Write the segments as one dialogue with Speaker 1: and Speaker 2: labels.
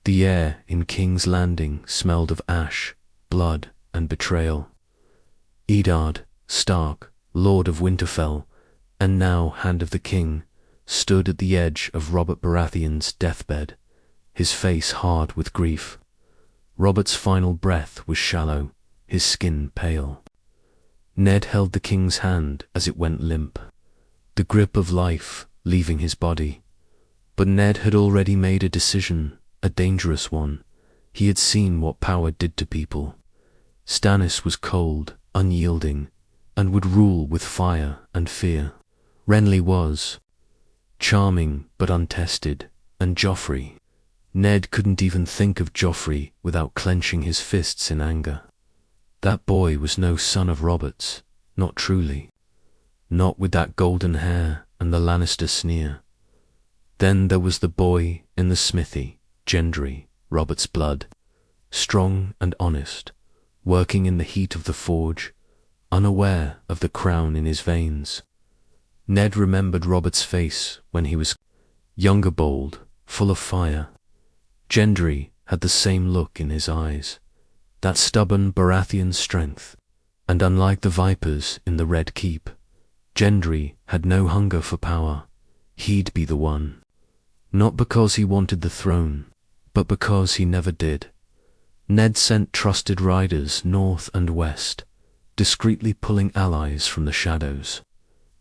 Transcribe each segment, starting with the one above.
Speaker 1: The air in King's Landing smelled of ash, blood, and betrayal. Eddard Stark, Lord of Winterfell, and now Hand of the King, stood at the edge of Robert Baratheon's deathbed, his face hard with grief. Robert's final breath was shallow, his skin pale. Ned held the king's hand as it went limp, the grip of life leaving his body. But Ned had already made a decision, a dangerous one. He had seen what power did to people. Stannis was cold, unyielding, and would rule with fire and fear. Renly was charming but untested, and Joffrey. Ned couldn't even think of Joffrey without clenching his fists in anger. That boy was no son of Robert's, not truly. Not with that golden hair and the Lannister sneer. Then there was the boy in the smithy, Gendry, Robert's blood, strong and honest, working in the heat of the forge, unaware of the crown in his veins. Ned remembered Robert's face when he was younger, bold, full of fire. Gendry had the same look in his eyes, that stubborn Baratheon strength, and unlike the vipers in the Red Keep, Gendry had no hunger for power. He'd be the one. Not because he wanted the throne, but because he never did. Ned sent trusted riders north and west, discreetly pulling allies from the shadows.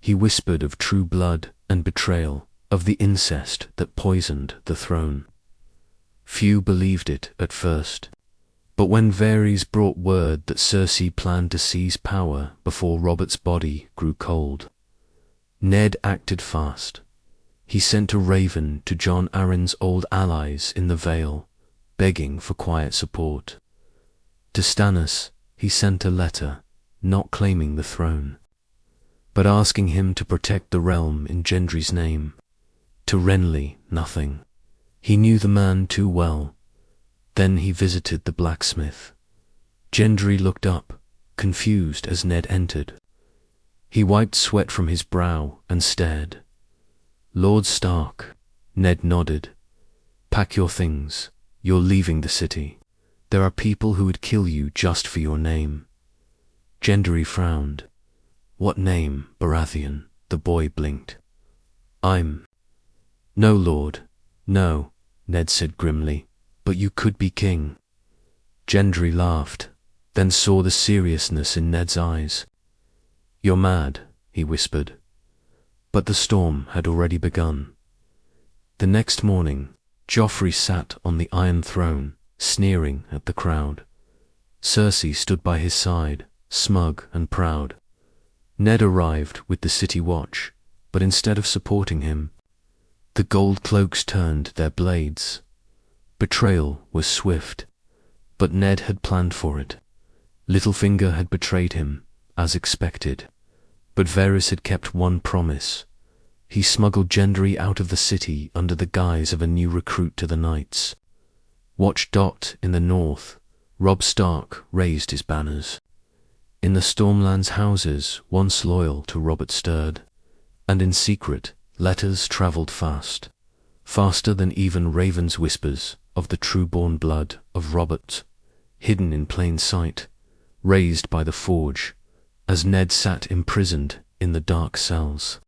Speaker 1: He whispered of true blood and betrayal, of the incest that poisoned the throne. Few believed it at first, but when Varys brought word that Cersei planned to seize power before Robert's body grew cold, Ned acted fast. He sent a raven to Jon Arryn's old allies in the Vale, begging for quiet support. To Stannis he sent a letter, not claiming the throne, but asking him to protect the realm in Gendry's name. To Renly, nothing. He knew the man too well. Then he visited the blacksmith. Gendry looked up, confused as Ned entered. He wiped sweat from his brow and stared. "Lord Stark," Ned nodded. "Pack your things. You're leaving the city. There are people who would kill you just for your name." Gendry frowned. "What name, Baratheon?" The boy blinked. "I'm—" "No, Lord, no," Ned said grimly, "but you could be king." Gendry laughed, then saw the seriousness in Ned's eyes. "You're mad," he whispered. But the storm had already begun. The next morning, Joffrey sat on the Iron Throne, sneering at the crowd. Cersei stood by his side, smug and proud. Ned arrived with the city watch, but instead of supporting him, the gold cloaks turned their blades. Betrayal was swift, but Ned had planned for it. Littlefinger had betrayed him, as expected, but Varys had kept one promise. He smuggled Gendry out of the city under the guise of a new recruit to the Knights. Watch Dot in the north, Robb Stark raised his banners. In the Stormlands houses once loyal to Robert stirred, and in secret letters travelled fast, faster than even Raven's whispers of the true-born blood of Robert, hidden in plain sight, raised by the forge, as Ned sat imprisoned in the dark cells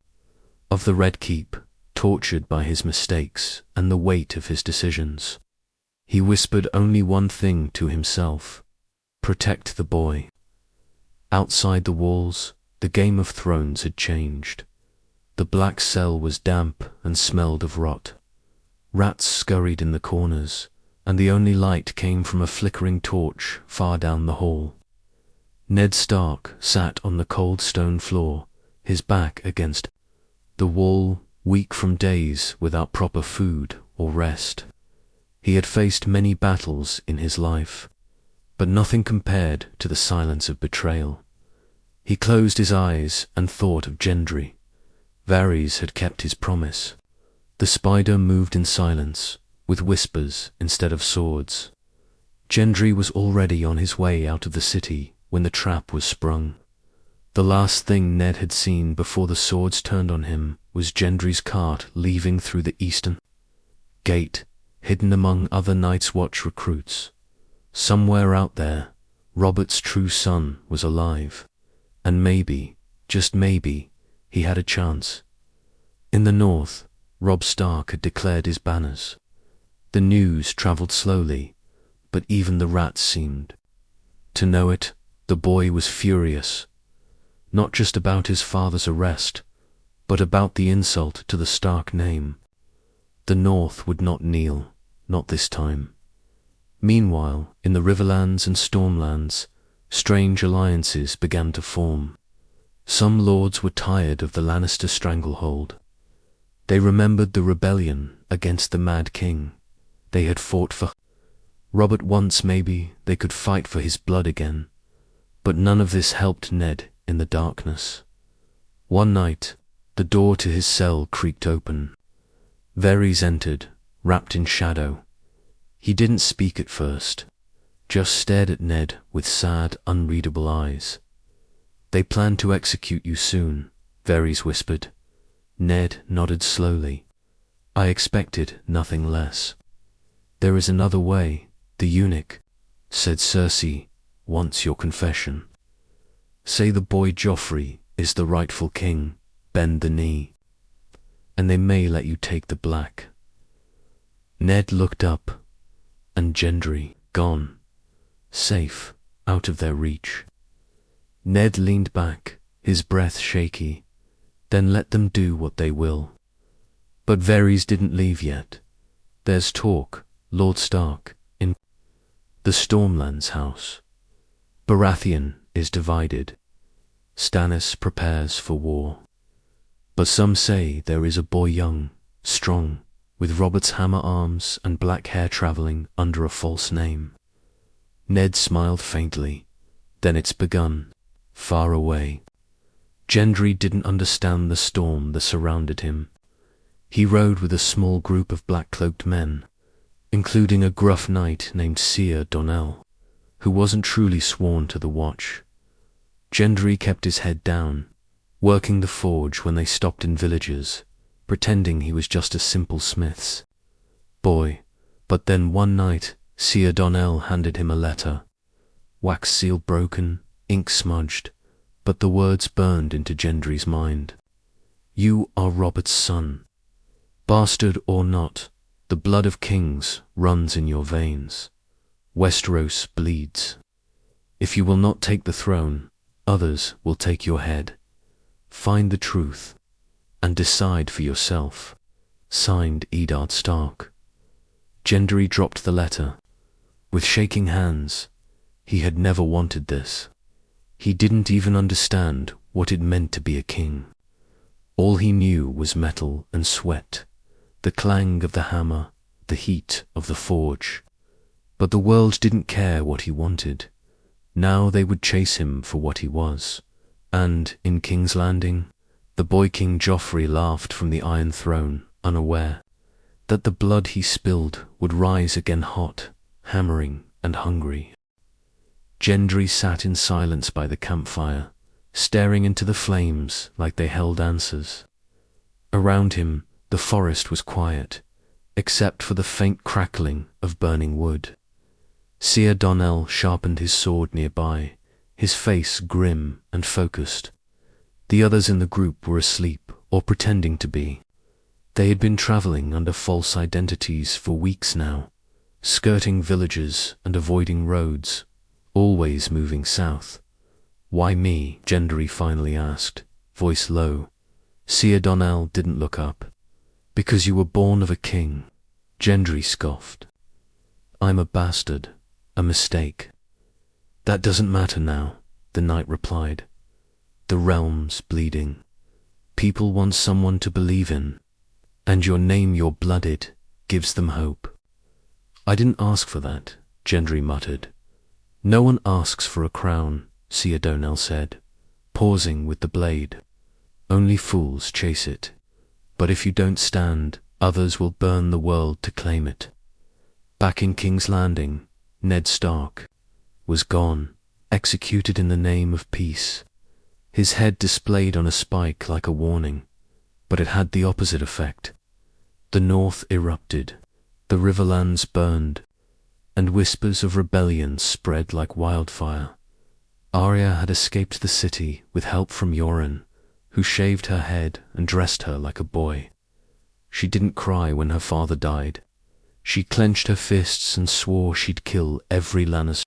Speaker 1: of the Red Keep, tortured by his mistakes and the weight of his decisions. He whispered only one thing to himself: protect the boy. Outside the walls, the Game of Thrones had changed. The black cell was damp and smelled of rot. Rats scurried in the corners, and the only light came from a flickering torch far down the hall. Ned Stark sat on the cold stone floor, his back against the wall, weak from days without proper food or rest. He had faced many battles in his life, but nothing compared to the silence of betrayal. He closed his eyes and thought of Gendry. Varys had kept his promise. The spider moved in silence, with whispers instead of swords. Gendry was already on his way out of the city when the trap was sprung. The last thing Ned had seen before the swords turned on him was Gendry's cart leaving through the eastern gate, hidden among other Night's Watch recruits. Somewhere out there, Robert's true son was alive, and maybe, just maybe, he had a chance. In the north, Robb Stark had declared his banners. The news travelled slowly, but even the rats seemed to know it. The boy was furious, not just about his father's arrest, but about the insult to the Stark name. The North would not kneel, not this time. Meanwhile, in the Riverlands and Stormlands, strange alliances began to form. Some lords were tired of the Lannister stranglehold. They remembered the rebellion against the Mad King. They had fought for Robert once. Maybe they could fight for his blood again. But none of this helped Ned in the darkness. One night, the door to his cell creaked open. Varys entered, wrapped in shadow. He didn't speak at first, just stared at Ned with sad, unreadable eyes. "They plan to execute you soon," Varys whispered. Ned nodded slowly. "I expected nothing less." "There is another way," the eunuch said. "Cersei wants your confession. Say the boy Joffrey is the rightful king, bend the knee, and they may let you take the black." Ned looked up, and Gendry gone, safe, out of their reach. Ned leaned back, his breath shaky. "Then let them do what they will." But Varys didn't leave yet. "There's talk, Lord Stark, in the Stormlands house. Baratheon is divided. Stannis prepares for war. But some say there is a boy young, strong, with Robert's hammer arms and black hair travelling under a false name." Ned smiled faintly. "Then it's begun, far away." Gendry didn't understand the storm that surrounded him. He rode with a small group of black-cloaked men, including a gruff knight named Seer Donnell, who wasn't truly sworn to the Watch. Gendry kept his head down, working the forge when they stopped in villages, pretending he was just a simple smith's boy. But then one night, Seer Donnell handed him a letter. Wax seal broken, ink smudged, but the words burned into Gendry's mind. "You are Robert's son. Bastard or not, the blood of kings runs in your veins. Westeros bleeds. If you will not take the throne, others will take your head. Find the truth, and decide for yourself." Signed, Eddard Stark. Gendry dropped the letter. With shaking hands, he had never wanted this. He didn't even understand what it meant to be a king. All he knew was metal and sweat, the clang of the hammer, the heat of the forge. But the world didn't care what he wanted. Now they would chase him for what he was. And, in King's Landing, the boy King Joffrey laughed from the Iron Throne, unaware that the blood he spilled would rise again hot, hammering and hungry. Gendry sat in silence by the campfire, staring into the flames like they held answers. Around him, the forest was quiet, except for the faint crackling of burning wood. Seer Donnell sharpened his sword nearby, his face grim and focused. The others in the group were asleep or pretending to be. They had been travelling under false identities for weeks now, skirting villages and avoiding roads, always moving south. "Why me?" Gendry finally asked, voice low. Seer Donnell didn't look up. "Because you were born of a king," Gendry scoffed. "I'm a bastard, a mistake." "That doesn't matter now," the knight replied. "The realm's bleeding. People want someone to believe in, and your name, you're blooded, gives them hope." "I didn't ask for that," Gendry muttered. "No one asks for a crown," Seer Donnell said, pausing with the blade. "Only fools chase it. But if you don't stand, others will burn the world to claim it." Back in King's Landing, Ned Stark was gone, executed in the name of peace. His head displayed on a spike like a warning, but it had the opposite effect. The north erupted. The riverlands burned, and whispers of rebellion spread like wildfire. Arya had escaped the city with help from Yoren, who shaved her head and dressed her like a boy. She didn't cry when her father died. She clenched her fists and swore she'd kill every Lannister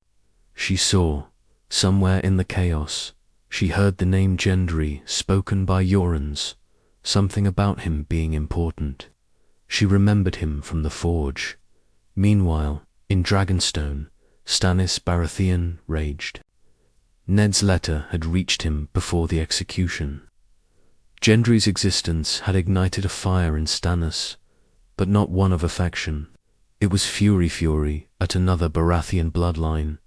Speaker 1: she saw. Somewhere in the chaos, she heard the name Gendry spoken by Yorens, something about him being important. She remembered him from the forge. Meanwhile, in Dragonstone, Stannis Baratheon raged. Ned's letter had reached him before the execution. Gendry's existence had ignited a fire in Stannis, but not one of affection. It was fury at another Baratheon bloodline,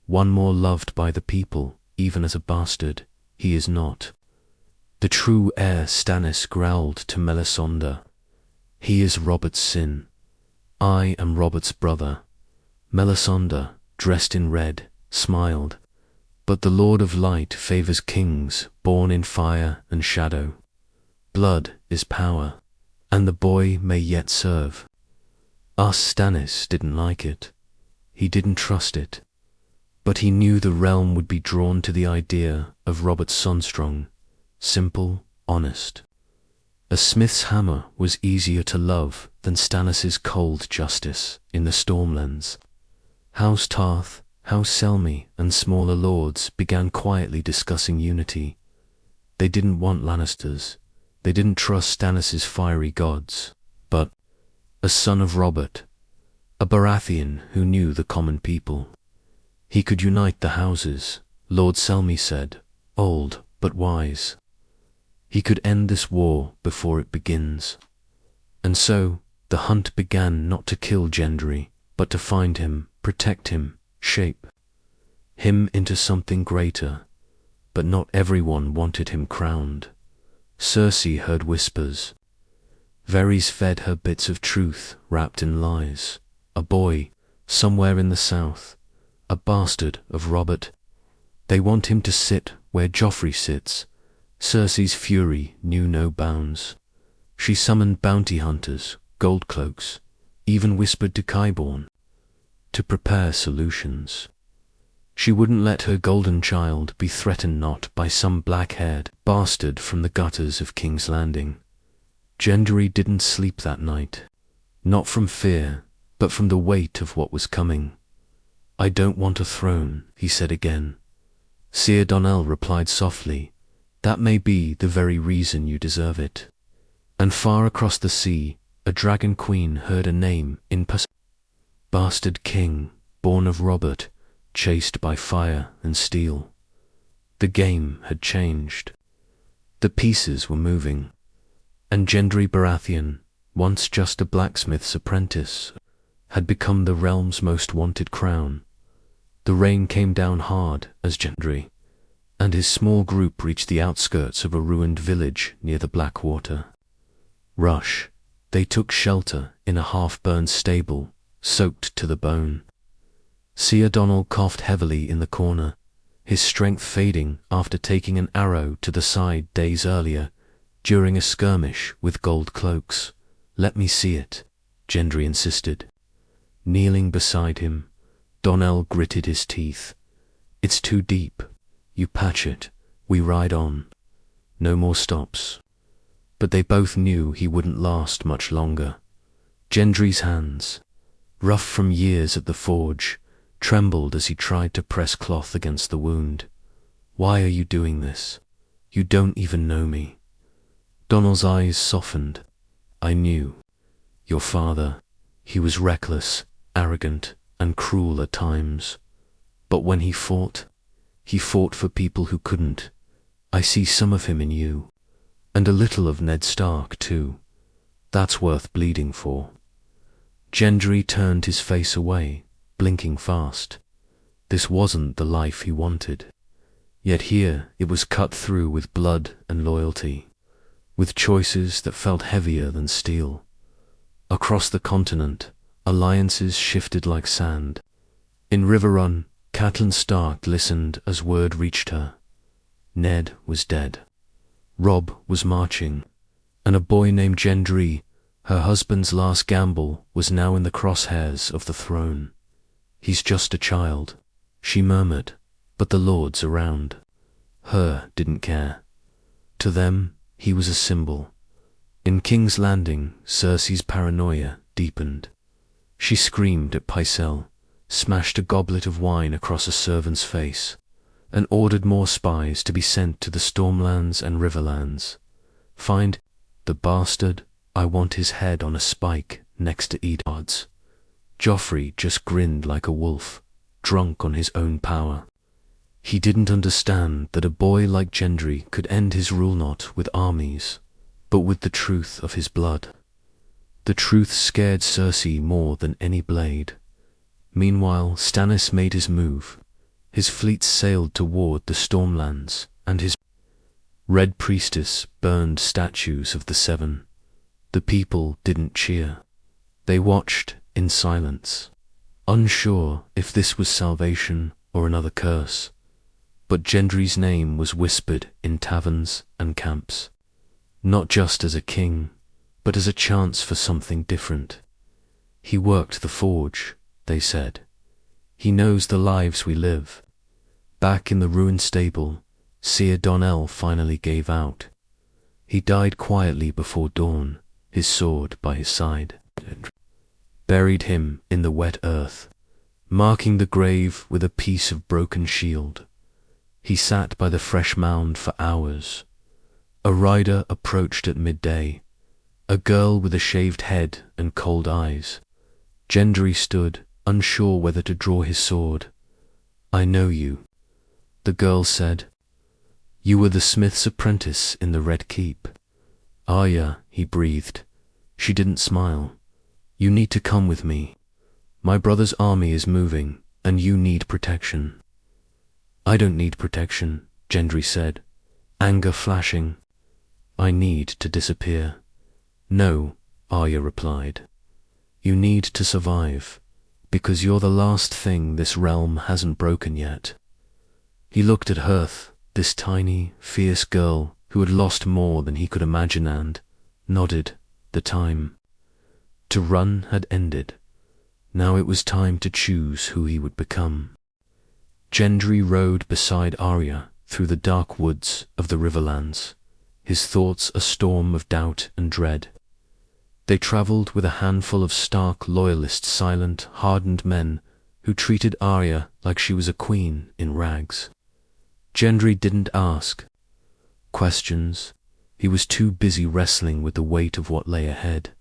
Speaker 1: one more loved by the people, even as a bastard. He is not the true heir, Stannis growled to Melisandre. He is Robert's sin. I am Robert's brother. Melisandre, dressed in red, smiled. But the Lord of Light favors kings born in fire and shadow. Blood is power, and the boy may yet serve. Stannis didn't like it. He didn't trust it. But he knew the realm would be drawn to the idea of Robert Sonstrong, simple, honest. A smith's hammer was easier to love than Stannis's cold justice in the Stormlands. House Tarth, House Selmy, and smaller lords began quietly discussing unity. They didn't want Lannisters. They didn't trust Stannis's fiery gods. But a son of Robert, a Baratheon who knew the common people, he could unite the houses, Lord Selmy said, old but wise. He could end this war before it begins. And so, the hunt began, not to kill Gendry, but to find him, protect him, shape him into something greater. But not everyone wanted him crowned. Cersei heard whispers. Varys fed her bits of truth wrapped in lies. A boy, somewhere in the south, a bastard of Robert. They want him to sit where Joffrey sits. Cersei's fury knew no bounds. She summoned bounty hunters, gold cloaks, even whispered to Qyburn to prepare solutions. She wouldn't let her golden child be threatened not by some black-haired bastard from the gutters of King's Landing. Gendry didn't sleep that night, not from fear, but from the weight of what was coming. I don't want a throne, he said again. Seer Donnell replied softly, that may be the very reason you deserve it. And far across the sea, a dragon queen heard a name in bastard king, born of Robert, chased by fire and steel. The game had changed. The pieces were moving. And Gendry Baratheon, once just a blacksmith's apprentice, had become the realm's most wanted crown. The rain came down hard as Gendry and his small group reached the outskirts of a ruined village near the Blackwater. Rush. They took shelter in a half-burned stable, soaked to the bone. Seer Donnell coughed heavily in the corner, his strength fading after taking an arrow to the side days earlier, during a skirmish with gold cloaks. Let me see it, Gendry insisted. Kneeling beside him, Donnell gritted his teeth. It's too deep. You patch it, we ride on. No more stops. But they both knew he wouldn't last much longer. Gendry's hands, rough from years at the forge, trembled as he tried to press cloth against the wound. Why are you doing this? You don't even know me. Donnell's eyes softened. I knew. Your father, he was reckless, arrogant, and cruel at times. But when he fought for people who couldn't. I see some of him in you. And a little of Ned Stark, too. That's worth bleeding for. Gendry turned his face away, blinking fast. This wasn't the life he wanted. Yet here it was cut through with blood and loyalty, with choices that felt heavier than steel. Across the continent, alliances shifted like sand. In Riverrun, Catelyn Stark listened as word reached her. Ned was dead. Robb was marching, and a boy named Gendry, Her husband's last gamble was now in the crosshairs of the throne. "He's just a child," she murmured, but the lords around her didn't care. To them, he was a symbol. In King's Landing, Cersei's paranoia deepened. She screamed at Pycelle, smashed a goblet of wine across a servant's face, and ordered more spies to be sent to the Stormlands and Riverlands. "Find the bastard. I want his head on a spike next to Eddard's." Joffrey just grinned like a wolf, drunk on his own power. He didn't understand that a boy like Gendry could end his rule not with armies, but with the truth of his blood. The truth scared Cersei more than any blade. Meanwhile, Stannis made his move. His fleets sailed toward the Stormlands, and his Red Priestess burned statues of the Seven. The people didn't cheer. They watched in silence, unsure if this was salvation or another curse. But Gendry's name was whispered in taverns and camps, not just as a king, but as a chance for something different. "He worked the forge," they said. "He knows the lives we live." Back in the ruined stable, Seer Donnell finally gave out. He died quietly before dawn, his sword by his side. Buried him in the wet earth, marking the grave with a piece of broken shield. He sat by the fresh mound for hours. A rider approached at midday, a girl with a shaved head and cold eyes. Gendry stood, unsure whether to draw his sword. "I know you," the girl said. "You were the smith's apprentice in the Red Keep." "Arya," he breathed. She didn't smile. "You need to come with me. My brother's army is moving, and you need protection." "I don't need protection," Gendry said, anger flashing. "I need to disappear." "No," Arya replied. "You need to survive, because you're the last thing this realm hasn't broken yet." He looked at Hearth, this tiny, fierce girl who had lost more than he could imagine, and nodded. The time to run had ended. Now it was time to choose who he would become. Gendry rode beside Arya through the dark woods of the Riverlands, his thoughts a storm of doubt and dread. They travelled with a handful of stark loyalist, silent, hardened men who treated Arya like she was a queen in rags. Gendry didn't ask questions. He was too busy wrestling with the weight of what lay ahead.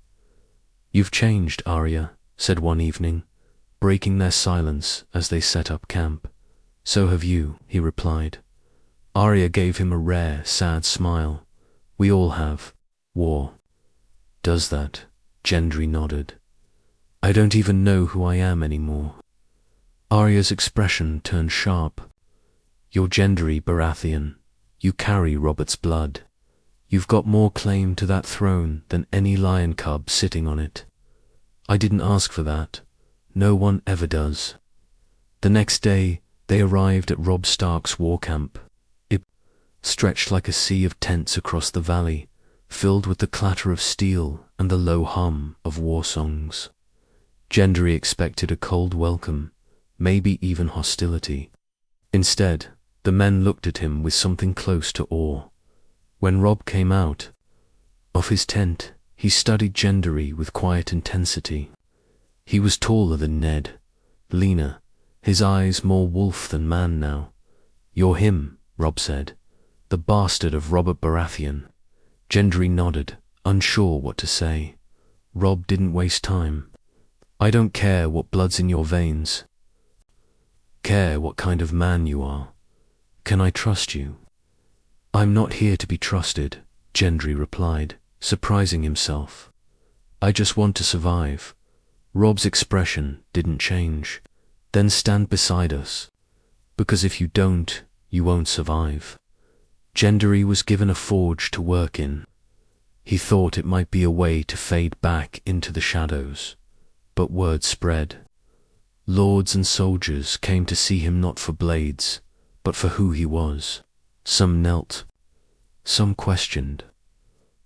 Speaker 1: "You've changed," Arya said one evening, breaking their silence as they set up camp. "So have you," he replied. Arya gave him a rare, sad smile. "We all have. War does that." Gendry nodded. "I don't even know who I am anymore." Arya's expression turned sharp. "You're Gendry Baratheon. You carry Robert's blood. You've got more claim to that throne than any lion cub sitting on it. I didn't ask for that. No one ever does." The next day, they arrived at Robb Stark's war camp. It stretched like a sea of tents across the valley, filled with the clatter of steel and the low hum of war songs. Gendry expected a cold welcome, maybe even hostility. Instead, the men looked at him with something close to awe. When Robb came out of his tent, he studied Gendry with quiet intensity. He was taller than Ned, leaner, his eyes more wolf than man now. "You're him," Robb said, "the bastard of Robert Baratheon." Gendry nodded, unsure what to say. Robb didn't waste time. "I don't care what blood's in your veins. Care what kind of man you are. Can I trust you?" "I'm not here to be trusted," Gendry replied, surprising himself. "I just want to survive." Robb's expression didn't change. "Then stand beside us, because if you don't, you won't survive." Gendry was given a forge to work in. He thought it might be a way to fade back into the shadows, but word spread. Lords and soldiers came to see him not for blades, but for who he was. Some knelt, some questioned.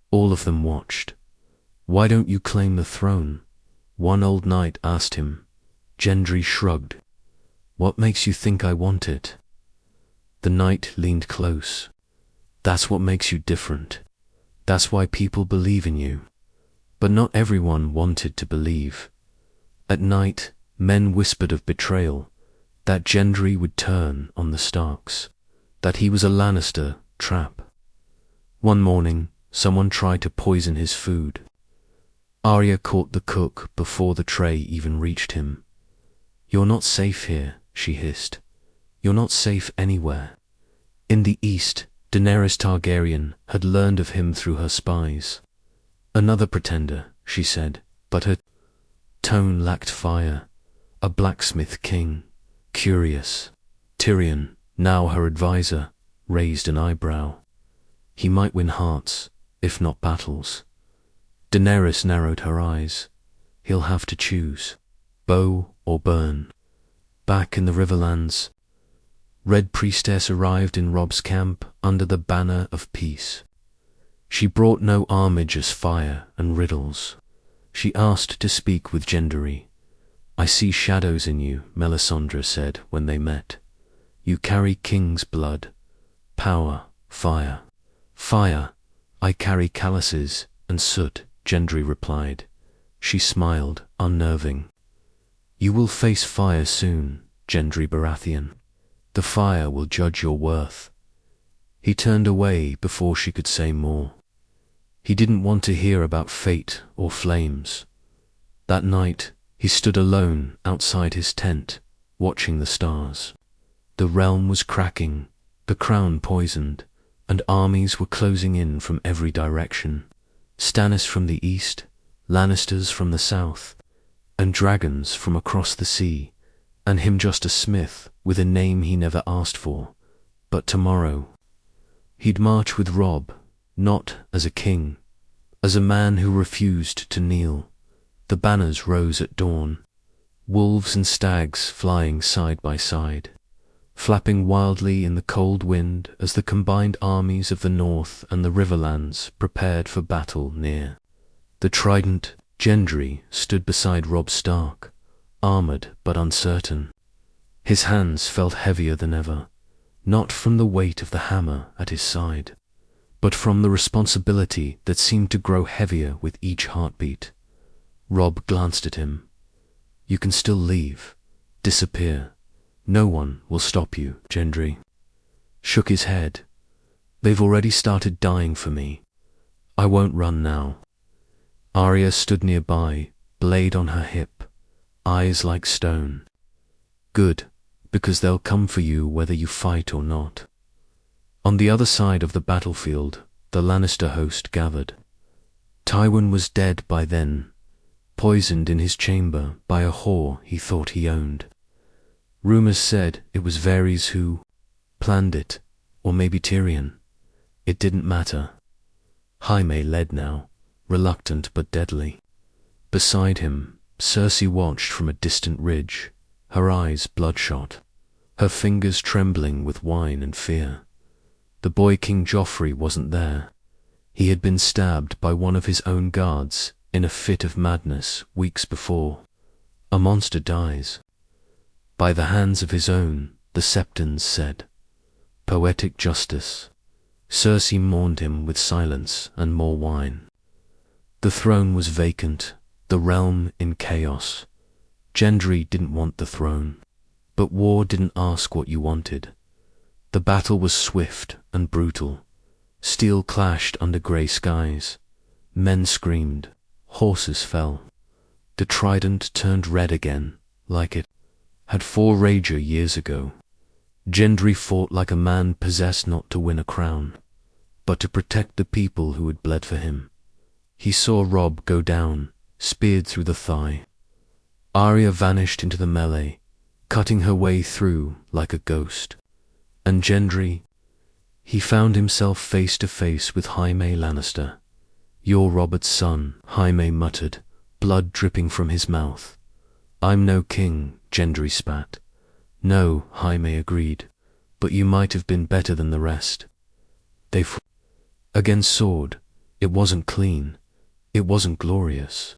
Speaker 1: All of them watched. Why don't you claim the throne? One old knight asked him. Gendry shrugged. What makes you think I want it? The knight leaned close. That's what makes you different. That's why people believe in you. But not everyone wanted to believe. At night, men whispered of betrayal, that Gendry would turn on the Starks, that he was a Lannister trap. One morning, someone tried to poison his food. Arya caught the cook before the tray even reached him. You're not safe here, she hissed. You're not safe anywhere. In the east, Daenerys Targaryen had learned of him through her spies. Another pretender, she said, but her tone lacked fire. A blacksmith king, curious. Tyrion, now her advisor, raised an eyebrow. He might win hearts, if not battles. Daenerys narrowed her eyes. He'll have to choose, bow or burn. Back in the Riverlands, Red Priestess arrived in Robb's camp under the banner of peace. She brought no homage as fire and riddles. She asked to speak with Gendry. I see shadows in you, Melisandre said when they met. You carry king's blood, power, fire. Fire, I carry calluses and soot, Gendry replied. She smiled, unnerving. You will face fire soon, Gendry Baratheon. The fire will judge your worth. He turned away before she could say more. He didn't want to hear about fate or flames. That night, he stood alone outside his tent, watching the stars. The realm was cracking, the crown poisoned, and armies were closing in from every direction. Stannis from the east, Lannisters from the south, and dragons from across the sea, and him just a smith with a name he never asked for. But tomorrow, he'd march with Robb, not as a king, as a man who refused to kneel. The banners rose at dawn, wolves and stags flying side by side, flapping wildly in the cold wind as the combined armies of the north and the Riverlands prepared for battle near. The trident, Gendry, stood beside Robb Stark, armored but uncertain. His hands felt heavier than ever, not from the weight of the hammer at his side, but from the responsibility that seemed to grow heavier with each heartbeat. Robb glanced at him. You can still leave, disappear. No one will stop you, Gendry. Shook his head. They've already started dying for me. I won't run now. Arya stood nearby, blade on her hip, eyes like stone. Good, because they'll come for you whether you fight or not. On the other side of the battlefield, the Lannister host gathered. Tywin was dead by then, poisoned in his chamber by a whore he thought he owned. Rumors said it was Varys who planned it, or maybe Tyrion. It didn't matter. Jaime led now, reluctant but deadly. Beside him, Cersei watched from a distant ridge, her eyes bloodshot, her fingers trembling with wine and fear. The boy King Joffrey wasn't there. He had been stabbed by one of his own guards in a fit of madness weeks before. A monster dies. By the hands of his own, the Septons said. Poetic justice. Cersei mourned him with silence and more wine. The throne was vacant, the realm in chaos. Gendry didn't want the throne, but war didn't ask what you wanted. The battle was swift and brutal. Steel clashed under grey skies. Men screamed. Horses fell. The trident turned red again, like it had fought Rager years ago. Gendry fought like a man possessed not to win a crown, but to protect the people who had bled for him. He saw Robb go down, speared through the thigh. Arya vanished into the melee, cutting her way through like a ghost. And Gendry, he found himself face to face with Jaime Lannister. You're Robert's son, Jaime muttered, blood dripping from his mouth. I'm no king, Gendry spat. No, Jaime agreed, but you might have been better than the rest. They fought against sword. It wasn't clean. It wasn't glorious.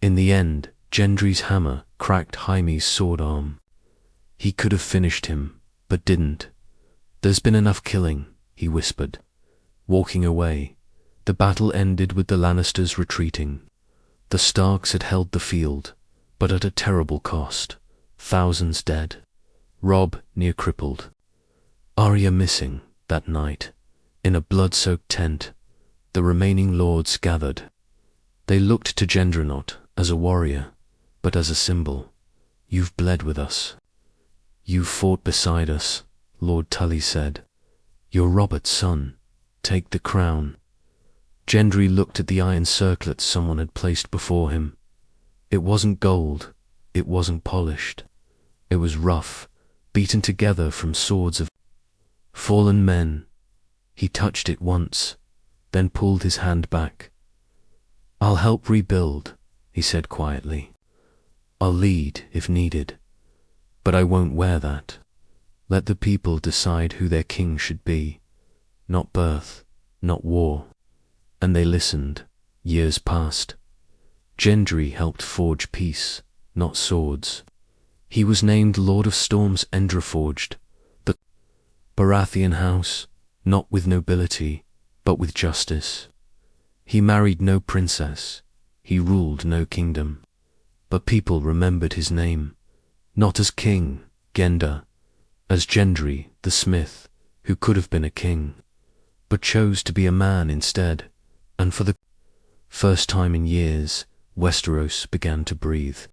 Speaker 1: In the end, Gendry's hammer cracked Jaime's sword arm. He could have finished him, but didn't. "There's been enough killing," he whispered. Walking away, the battle ended with the Lannisters retreating. The Starks had held the field, but at a terrible cost. Thousands dead. Robb near crippled. Arya missing that night. In a blood-soaked tent, the remaining lords gathered. They looked to Gendry not as a warrior, but as a symbol. "You've bled with us. You've fought beside us," Lord Tully said. "You're Robert's son. Take the crown." Gendry looked at the iron circlet someone had placed before him. It wasn't gold. It wasn't polished. It was rough, beaten together from swords of fallen men. He touched it once, then pulled his hand back. "I'll help rebuild," he said quietly. "I'll lead if needed, but I won't wear that. Let the people decide who their king should be. Not birth, not war." And they listened. Years passed. Gendry helped forge peace, not swords. He was named Lord of Storms Endraforged, the Baratheon house, not with nobility, but with justice. He married no princess. He ruled no kingdom. But people remembered his name, not as King Genda, as Gendry the smith, who could have been a king, but chose to be a man instead. And for the first time in years, Westeros began to breathe.